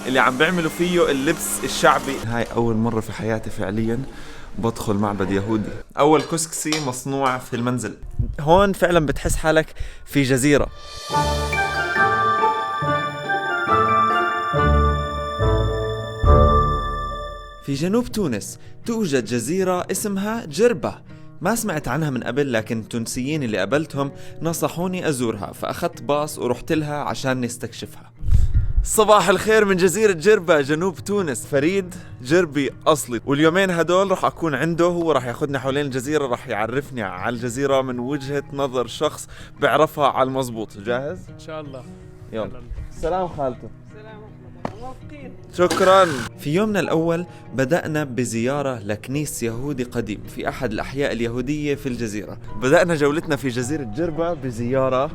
اللي عم بيعملوا فيه اللبس الشعبي. هاي أول مرة في حياتي فعليا بدخل معبد يهودي. أول كسكسي مصنوع في المنزل. هون فعلا بتحس حالك في جزيرة. في جنوب تونس توجد جزيرة اسمها جربة. ما سمعت عنها من قبل، لكن التونسيين اللي قابلتهم نصحوني أزورها، فأخذت باص ورحت لها عشان نستكشفها. صباح الخير من جزيرة جربة جنوب تونس. فريد جربي أصلي، واليومين هدول رح أكون عنده. هو رح ياخدني حوالين الجزيرة، رح يعرفني على الجزيرة من وجهة نظر شخص بعرفها على المضبوط. جاهز؟ ان شاء الله. يلا. سلام خالته. سلام ورحمة الله. موافقين. شكرا. في يومنا الأول بدأنا بزيارة لكنيس يهودي قديم في أحد الأحياء اليهودية في الجزيرة. بدأنا جولتنا في جزيرة جربة بزيارة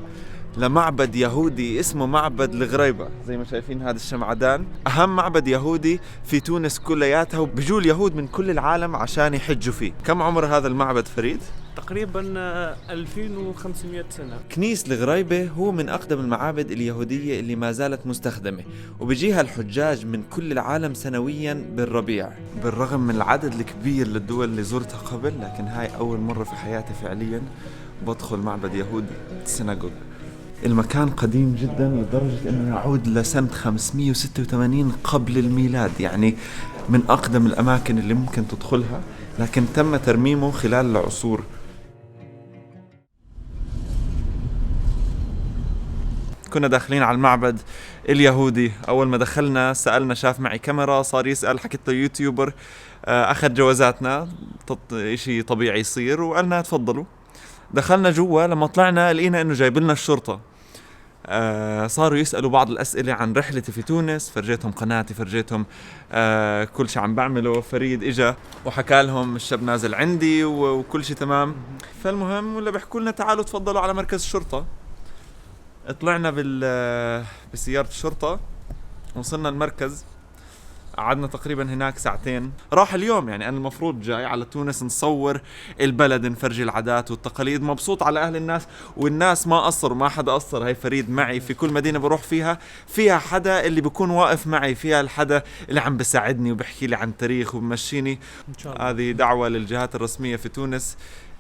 لمعبد يهودي اسمه معبد الغريبة. زي ما شايفين هذا الشمعدان أهم معبد يهودي في تونس كلياتها، وبيجوا اليهود من كل العالم عشان يحجوا فيه. كم عمر هذا المعبد فريد؟ تقريبا 2500 سنة. كنيس الغريبة هو من أقدم المعابد اليهودية اللي ما زالت مستخدمة، وبيجيها الحجاج من كل العالم سنويا بالربيع. بالرغم من العدد الكبير للدول اللي زرتها قبل، لكن هاي أول مرة في حياتي فعليا بدخل معبد يهودي، سيناغوج. المكان قديم جدا لدرجة أنه يعود لسنة 586 قبل الميلاد، يعني من أقدم الأماكن اللي ممكن تدخلها، لكن تم ترميمه خلال العصور. كنا داخلين على المعبد اليهودي. أول ما دخلنا سألنا، شاف معي كاميرا، صار يسأل، حكيت له يوتيوبر، أخذ جوازاتنا، إشي طبيعي يصير، وقالنا تفضلوا. دخلنا جوا. لما طلعنا لقينا إنه جايب لنا الشرطة. صاروا يسألوا بعض الأسئلة عن رحلتي في تونس، فرجيتهم قناتي، فرجيتهم كل شيء عم بعمله. فريد إجا وحكى لهم الشاب نازل عندي وكل شيء تمام. فالمهم ولا بيحكوا لنا تعالوا تفضلوا على مركز الشرطة. طلعنا بسيارة الشرطة، وصلنا المركز، قعدنا تقريبا هناك ساعتين. راح اليوم، يعني أنا المفروض جاي على تونس نصور البلد، نفرجي العادات والتقاليد. مبسوط على أهل الناس، والناس ما قصروا، ما حدا قصر. هاي فريد معي في كل مدينة بروح فيها حدا اللي بيكون واقف معي، فيها الحدا اللي عم بساعدني وبحكي لي عن تاريخ وبمشيني. ان شاء الله. هذه دعوة للجهات الرسمية في تونس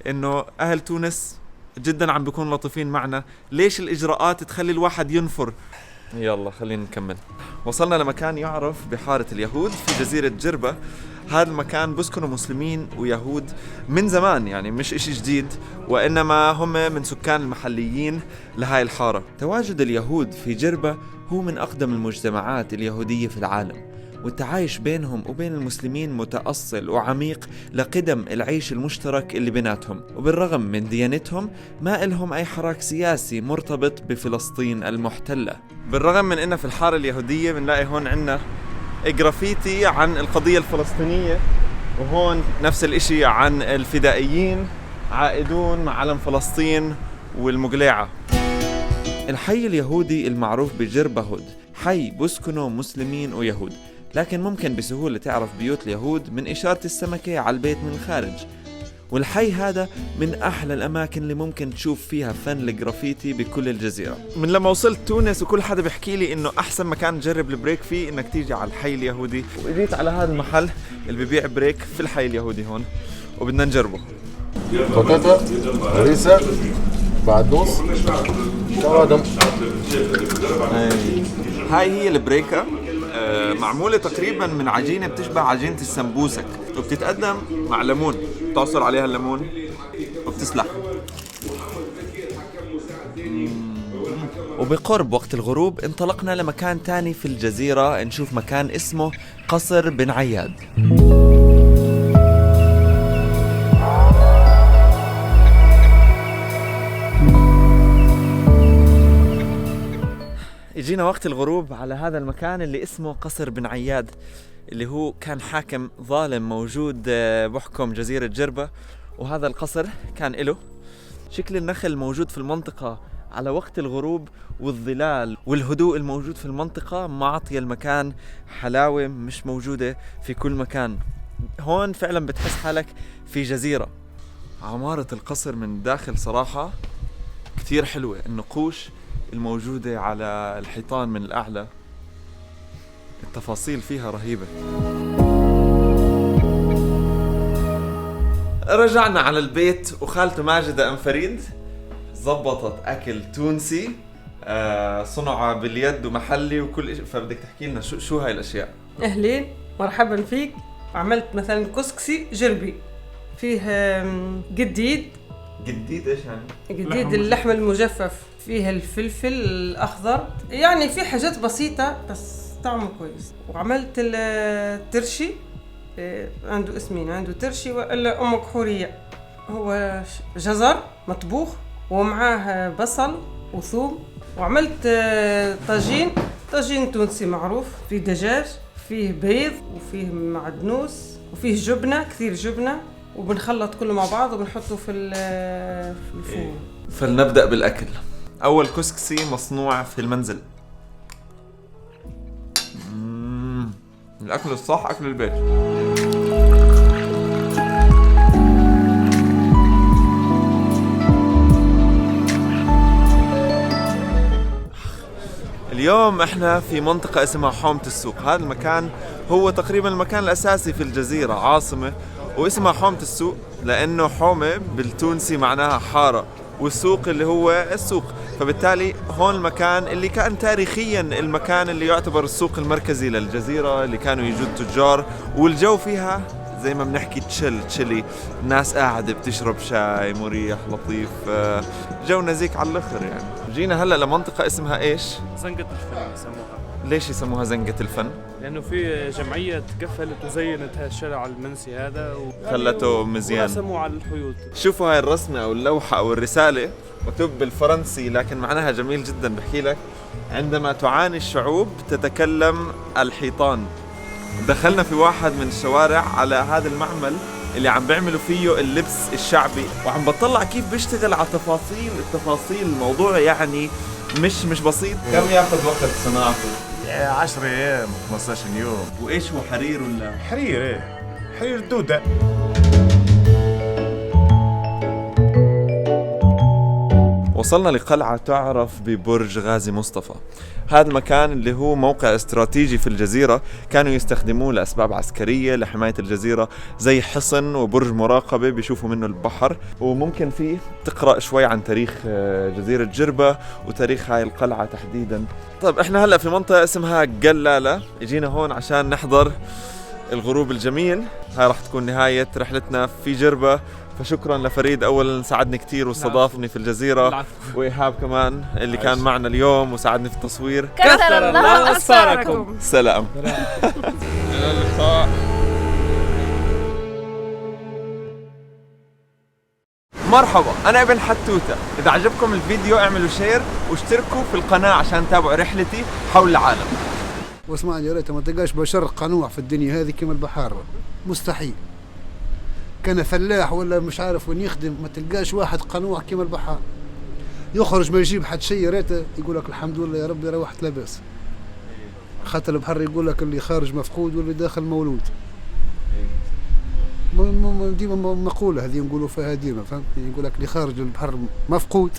إنه أهل تونس جدا عم بيكونوا لطيفين معنا. ليش الإجراءات تخلي الواحد ينفر؟ يلا خلينا نكمل. وصلنا لمكان يعرف بحارة اليهود في جزيرة جربة. هذا المكان بسكنوا مسلمين ويهود من زمان، يعني مش إشي جديد، وإنما هم من سكان المحليين لهاي الحارة. تواجد اليهود في جربة هو من أقدم المجتمعات اليهودية في العالم، والتعايش بينهم وبين المسلمين متأصل وعميق لقدم العيش المشترك اللي بيناتهم. وبالرغم من ديانتهم ما إلهم أي حراك سياسي مرتبط بفلسطين المحتلة. بالرغم من إنه في الحارة اليهودية بنلاقي هون عنا جرافيتي عن القضية الفلسطينية، وهون نفس الإشي عن الفدائيين عائدون مع علم فلسطين والمقلعة. الحي اليهودي المعروف بجربة هود حي بسكنه مسلمين ويهود، لكن ممكن بسهولة تعرف بيوت اليهود من إشارة السمكة على البيت من الخارج. والحي هذا من أحلى الأماكن اللي ممكن تشوف فيها فن الجرافيتي بكل الجزيرة. من لما وصلت تونس وكل حدا بيحكي لي إنه أحسن مكان تجرب البريك فيه إنك تيجي على الحي اليهودي، وإجيت على هذا المحل اللي بيبيع بريك في الحي اليهودي هون، وبدنا نجربه. بطاطا، هريسة، بعدوس، طماطم. هاي هي البريكة، معمولة تقريبا من عجينة بتشبه عجينة السمبوسك، وبتتقدم مع ليمون، بتعصر عليها الليمون وبتسلح. وبقرب وقت الغروب انطلقنا لمكان تاني في الجزيرة، نشوف مكان اسمه قصر بن عياد. اجينا وقت الغروب على هذا المكان اللي اسمه قصر بن عياد، اللي هو كان حاكم ظالم موجود بحكم جزيرة جربة. وهذا القصر كان له شكل النخل موجود في المنطقة على وقت الغروب، والظلال والهدوء الموجود في المنطقة معطي المكان حلاوة مش موجودة في كل مكان. هون فعلا بتحس حالك في جزيرة. عمارة القصر من الداخل صراحة كتير حلوة. النقوش الموجودة على الحيطان من الأعلى التفاصيل فيها رهيبة. رجعنا على البيت وخالته ماجدة أم فريد زبطت أكل تونسي صنع باليد ومحلي وكل شيء. فبدك تحكي لنا شو هاي الأشياء؟ أهلين مرحبا فيك. عملت مثلا كسكسي جربي فيه قديد إيش يعني؟ قديد اللحم المجفف، فيها الفلفل الأخضر، يعني في حاجات بسيطة بس طعمه كويس. وعملت الترشي، عنده اسمين، عنده ترشي وإلا أم كحورية، هو جزر مطبوخ ومعاه بصل وثوم. وعملت طاجين تونسي معروف، فيه دجاج، فيه بيض، وفيه معدنوس، وفيه جبنة، كثير جبنة، وبنخلط كله مع بعض وبنحطه في الفرن. فلنبدأ بالأكل. أول كسكسي مصنوع في المنزل. الأكل الصح أكل البيت. اليوم احنا في منطقة اسمها حومة السوق. هذا المكان هو تقريبا المكان الأساسي في الجزيرة، عاصمة، واسمها حومة السوق لأنه حومة بالتونسي معناها حارة، والسوق اللي هو السوق، فبالتالي هون المكان اللي كان تاريخيا المكان اللي يعتبر السوق المركزي للجزيرة، اللي كانوا يجوا التجار، والجو فيها زي ما بنحكي تشيلي، الناس قاعدة بتشرب شاي مريح لطيف، جو نزيك على الاخر يعني. جينا هلا لمنطقة اسمها ايش؟ زنقة الفن يسموها. ليش يسموها زنقة الفن؟ لأنه في جمعية تقفلت وزينت الشارع المنسي هذا خلته مزيان، ورسموا على الحيوط. شوفوا هاي الرسمة أو اللوحة أو الرسالة مكتوب بالفرنسي لكن معناها جميل جدا. بحكي لك عندما تعاني الشعوب تتكلم الحيطان. دخلنا في واحد من الشوارع على هذا المعمل اللي عم بيعملوا فيه اللبس الشعبي، وعم بطلع كيف بيشتغل على التفاصيل. الموضوع يعني مش بسيط. كم ياخذ وقت صناعته؟ 10 أيام 15 يوم. وإيش هو حرير ولا؟ حرير، ايه حرير دودة. وصلنا لقلعة تعرف ببرج غازي مصطفى. هذا المكان اللي هو موقع استراتيجي في الجزيرة، كانوا يستخدموه لأسباب عسكرية لحماية الجزيرة، زي حصن وبرج مراقبة بيشوفوا منه البحر. وممكن فيه تقرأ شوي عن تاريخ جزيرة جربة وتاريخ هاي القلعة تحديدا. طيب احنا هلأ في منطقة اسمها قلالة، اجينا هون عشان نحضر الغروب الجميل. هاي راح تكون نهاية رحلتنا في جربة. فشكرا لفريد اولا ساعدني كثير واستضافني في الجزيره، وايهاب كمان اللي كان معنا اليوم وساعدني في التصوير. كثر الله أسفاركم. سلام. الى اللقاء. مرحبا، انا ابن حتوته. اذا عجبكم الفيديو اعملوا شير واشتركوا في القناه عشان تتابعوا رحلتي حول العالم. واسمعني يا ريت ما تلقاش بشر قنوع في الدنيا هذه كما البحار، مستحيل. كان فلاح ولا مش عارف وين يخدم، ما تلقاش واحد قنوع كما البحار. يخرج ما يجيب حد شيء يا ريت يقول لك الحمد لله يا ربي روحت لاباس. خاطر البحر يقول لك اللي خارج مفقود واللي داخل مولود. ديما مقولة هذه نقولوا فيها ديما، فهمتني؟ يقول لك اللي خارج البحر مفقود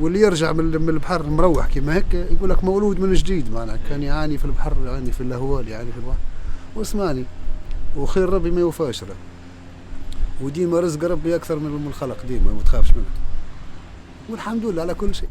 واللي يرجع من البحر مروح كما هيك، يقول لك مولود من جديد. معناها كان يعاني في البحر، يعاني في الاهوال، يعاني في البحر. واسمعني، وخير ربي ما يوفاش له، وديما رزق ربي اكثر من الخلق، ديما ما تخافش منه، والحمد لله على كل شيء.